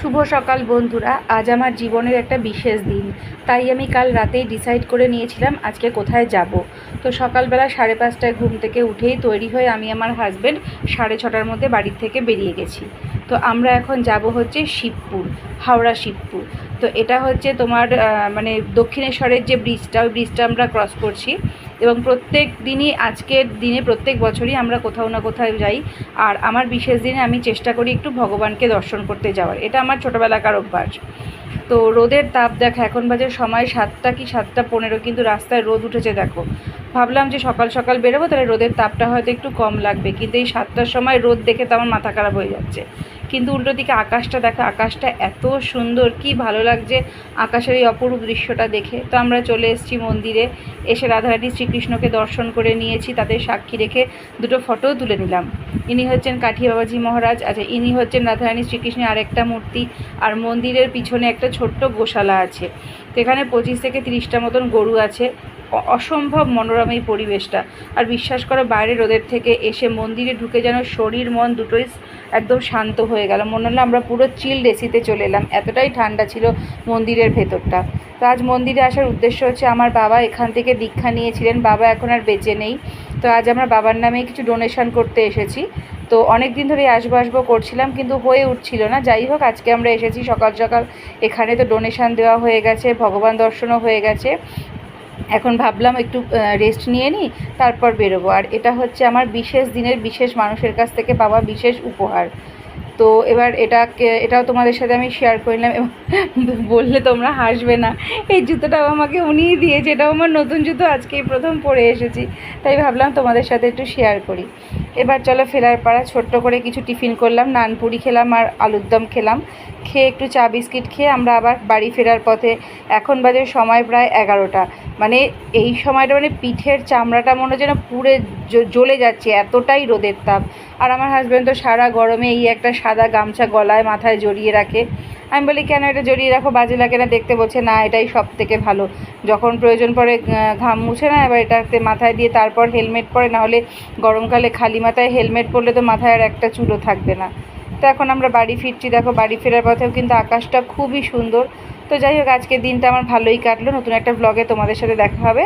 শুভ সকাল বন্ধুরা। আজ আমার জীবনের একটা বিশেষ দিন, তাই আমি কাল রাতেই ডিসাইড করে নিয়েছিলাম আজকে কোথায় যাব। তো সকালবেলা 5:30টায় ঘুম থেকে উঠেই তৈরি হয়ে আমি আমার হাজব্যান্ড 6:30টার মধ্যে বাড়ির থেকে বেরিয়ে গেছি। তো আমরা এখন যাব হচ্ছে শিবপুর, হাওড়া শিবপুর। তো এটা হচ্ছে তোমার মানে দক্ষিণেশ্বরের যে ব্রিজটা, ওই ব্রিজটা আমরা ক্রস করছি। এবং প্রত্যেক দিনই, আজকের দিনে প্রত্যেক বছরই আমরা কোথাও না কোথাও যাই। আর আমার বিশেষ দিনে আমি চেষ্টা করি একটু ভগবানকে দর্শন করতে যাওয়ার, এটা আমার ছোটোবেলাকার অভ্যাস। তো রোদের তাপ দেখা, এখন বাজে সময় 7টা কি 7:15, কিন্তু রাস্তায় রোদ উঠেছে দেখো। ভাবলাম যে সকাল সকাল বেরোবো, তাহলে রোদের তাপটা হয়তো একটু কম লাগবে, কিন্তু এই 7টার সময় রোদ দেখে তো আমার মাথা খারাপ হয়ে যাচ্ছে। কিন্তু উল্টো দিকে আকাশটা দেখো, আকাশটা এত সুন্দর, কি ভালো লাগছে আকাশের এই অপরূপ দৃশ্যটা দেখে। তো আমরা চলে এসেছি মন্দিরে, এসে রাধারানী শ্রীকৃষ্ণকে দর্শন করে নিয়েছি, তাদের সাক্ষী রেখে দুটো ফটোও তুলে নিলাম। ইনি হচ্ছেন কাঠি বাবাজি মহারাজ, আচ্ছা ইনি হচ্ছেন রাধারানী শ্রীকৃষ্ণের আরেকটা মূর্তি। আর মন্দিরের পিছনে একটা ছোট্ট গোশালা আছে, তো এখানে 25 থেকে 30টা মতন গরু আছে। অসম্ভব মনোরম এই পরিবেশটা। আর বিশ্বাস করো, বাইরে রোদের থেকে এসে মন্দিরে ঢুকে যেন শরীর মন দুটোই একদম শান্ত হয়ে গেল। মনে হলো আমরা পুরো চিল্ড এসিতে চলে এলাম, এতটাই ঠান্ডা ছিল মন্দিরের ভেতরটা। তো আজ মন্দিরে আসার উদ্দেশ্য হচ্ছে, আমার বাবা এখান থেকে দীক্ষা নিয়েছিলেন, বাবা এখন আর বেঁচে নেই। তো আজ আমরা বাবার নামে কিছু ডোনেশন করতে এসেছি। তো অনেক দিন ধরেই আসবো করছিলাম, কিন্তু হয়ে উঠছিল না। যাই হোক, আজকে আমরা এসেছি সকাল সকাল এখানে। তো ডোনেশন দেওয়া হয়ে গেছে, ভগবান দর্শনও হয়ে গেছে। এখন ভাবলাম একটু রেস্ট নিয়ে নিই, তারপর বেরোবো। আর এটা হচ্ছে আমার বিশেষ দিনের বিশেষ মানুষের কাছ থেকে পাওয়া বিশেষ উপহার। তো এবার এটাও তোমাদের সাথে আমি শেয়ার করে নিলাম। এবং বললে তোমরা হাসবে না, এই জুতোটাও আমাকে উনিই দিয়েছে, এটাও আমার নতুন জুতো, আজকেই প্রথম পরে এসেছি, তাই ভাবলাম তোমাদের সাথে একটু শেয়ার করি। এবার চলো ফেরার পাড়া ছোট্ট করে কিছু টিফিন করলাম, নানপুরি খেলাম আর আলুর দম খেলাম। খেয়ে একটু চা বিস্কিট খেয়ে আমরা আবার বাড়ি ফেরার পথে। এখন বাজে সময় প্রায় 11টা। মানে এই সময়টা মানে পিঠের চামড়াটা মনে হচ্ছে যেন পুড়ে জ্বলে যাচ্ছে, এতটাই রোদের তাপ। আর আমার হাজব্যান্ড তো সারা গরমে এই একটা সাদা গামছা গলায় মাথায় জড়িয়ে রাখে। আমি বলি কেন এটা জড়িয়ে রাখো, বাজে লাগে না দেখতে? বলছে না, এটাই সব থেকে ভালো, যখন প্রয়োজন পড়ে ঘাম মুছে না, এবার এটাতে মাথায় দিয়ে তারপর হেলমেট পরে, নাহলে গরমকালে খালি মাথায় হেলমেট পরলে তো মাথায় আর একটা চুলও থাকবে না। তো এখন আমরা বাড়ি ফিরছি, দেখো বাড়ি ফেরার পথেও কিন্তু আকাশটা খুবই সুন্দর। তো যাই হোক, আজকের দিনটা আমার ভালোই কাটলো। নতুন একটা ব্লগে তোমাদের সাথে দেখা হবে।